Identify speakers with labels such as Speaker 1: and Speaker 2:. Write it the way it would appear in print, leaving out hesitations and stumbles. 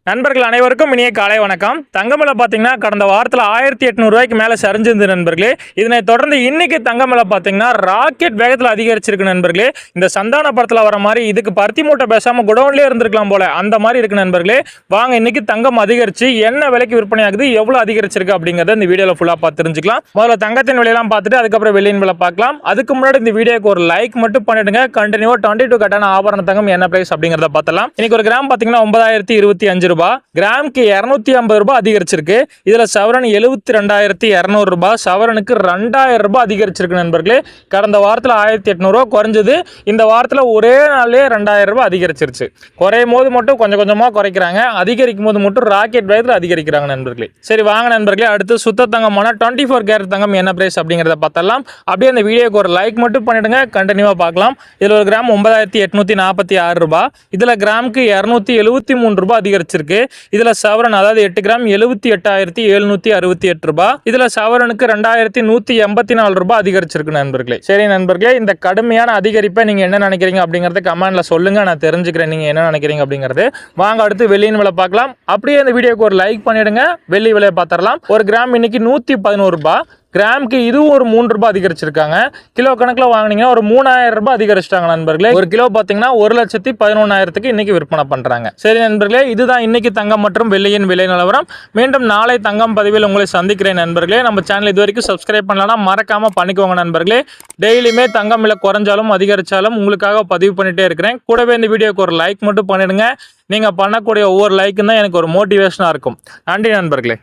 Speaker 1: நண்பர்கள் அனைவருக்கும் இனிய காலை வணக்கம். தங்கம் விலை பார்த்தீங்கன்னா கடந்த வாரத்தில் 1800 ரூபாய்க்கு மேலே சரிஞ்சிருந்தது நண்பர்களே. இதனை தொடர்ந்து இன்னைக்கு தங்கம் விலை பார்த்தீங்கன்னா ராக்கெட் வேகத்தில் அதிகரிச்சிருக்கு நண்பர்களே. இந்த சந்தான படத்தில் வர மாதிரி இதுக்கு பருத்தி மூட்டை பேசாமல் குடோன்லேயே இருந்திருக்கலாம் போல அந்த மாதிரி இருக்கு நண்பர்களே. வாங்க இன்னைக்கு தங்கம் அதிகரிச்சு என்ன விலைக்கு விற்பனை ஆகுது, எவ்வளோ அதிகரிச்சிருக்கு அப்படிங்கிறத இந்த வீடியோவில் ஃபுல்லாக பார்த்து தெரிஞ்சுக்கலாம். முதல்ல தங்கத்தின் விலையெல்லாம் பார்த்துட்டு அதுக்கப்புறம் வெள்ளியின் விலை பார்க்கலாம். அதுக்கு முன்னாடி இந்த வீடியோக்கு ஒரு லைக் மட்டும் பண்ணிடுங்க. கண்டினியூவாக 22 கட்டான ஆபரண தங்கம் என்ன பிரைஸ் அப்படிங்கிறத பார்த்தலாம். இன்னைக்கு ஒரு கிராம் பார்த்தீங்கன்னா 9025 ரூபாய், கிராமுக்கு 250 ரூபாய் அதிகரிச்சிருக்கு. இதுல சவரன் 72,200 ரூபாய், சவரனுக்கு 2000 ரூபாய் அதிகரிச்சிருக்கு நண்பர்களே. கடந்த வாரத்தில் 1800 ரூபாய் குறைஞ்சது, இந்த வாரத்தில் ஒரே நாளே 2000 ரூபாய் அதிகரிச்சிருச்சு. குறையும் போது மட்டும் கொஞ்சம் கொஞ்சமா குறைக்கிறாங்க, அதிகரிக்கும் போது மட்டும் ராக்கெட் வேகத்தில் அதிகரிக்கிறாங்க நண்பர்களே. சரி வாங்க நண்பர்களே, அடுத்து சுத்த தங்கமான 24 கேரட் தங்கம் என்ன பிரைஸ் அப்படிங்கிறத பார்த்தலாம். அப்படியே அந்த வீடியோக்கு ஒரு லைக் மட்டும் பண்ணிடுங்க, கண்டினியூவா பார்க்கலாம். இதுல ஒரு கிராம் 9846 ரூபாய், இதுல கிராமுக்கு 273 ரூபாய் அதிகரிச்சிருக்கு. இதுல சவரன் அதாவது 8 கிராம் 78,768 ரூபாய், இதுல சவரனுக்கு 2184 ரூபாய் அதிகரிச்சிருக்கு நண்பர்களே. சரி நண்பர்களே, இந்த கடுமையான அதிகரிப்பை நீங்க என்ன நினைக்கிறீங்க அப்படிங்கறத கமெண்ட்ல சொல்லுங்க, நான் தெரிஞ்சுக்கிறேன் நீங்க என்ன நினைக்கிறீங்க அப்படிங்கிறது. வாங்க அடுத்து வெள்ளியின் விலை பார்க்கலாம். அப்படியே இந்த வீடியோக்கு ஒரு லைக் பண்ணிடுங்க, வெள்ளி விலையை பார்த்துடலாம். ஒரு கிராம் இன்னைக்கு 111 ரூபாய், கிராமுக்கு இதுவும் ஒரு 3 ரூபாய் அதிகரிச்சிருக்காங்க. கிலோ கணக்கில் வாங்கினீங்கன்னா ஒரு 3000 ரூபாய் அதிகரிச்சிட்டாங்க நண்பர்களே. ஒரு கிலோ பார்த்தீங்கன்னா 1,11,000க்கு இன்னைக்கு விற்பனை பண்றாங்க. சரி நண்பர்களே, இதுதான் இன்னைக்கு தங்கம் மற்றும் வெள்ளியின் விலை நிலவரம். மீண்டும் நாளை தங்கம் பதிவில் உங்களை சந்திக்கிறேன் நண்பர்களே. நம்ம சேனல் இது வரைக்கும் சப்ஸ்கிரைப் பண்ணலன்னா மறக்காம பண்ணிக்கோங்க நண்பர்களே. டெய்லியுமே தங்கம் விலை குறைஞ்சாலும் அதிகரிச்சாலும் உங்களுக்காக பதிவு பண்ணிட்டே இருக்கிறேன். கூடவே இந்த வீடியோக்கு ஒரு லைக் மட்டும் பண்ணிடுங்க. நீங்க பண்ணக்கூடிய ஒவ்வொரு லைக்கும் தான் எனக்கு ஒரு மோட்டிவேஷனா இருக்கும். நன்றி நண்பர்களே.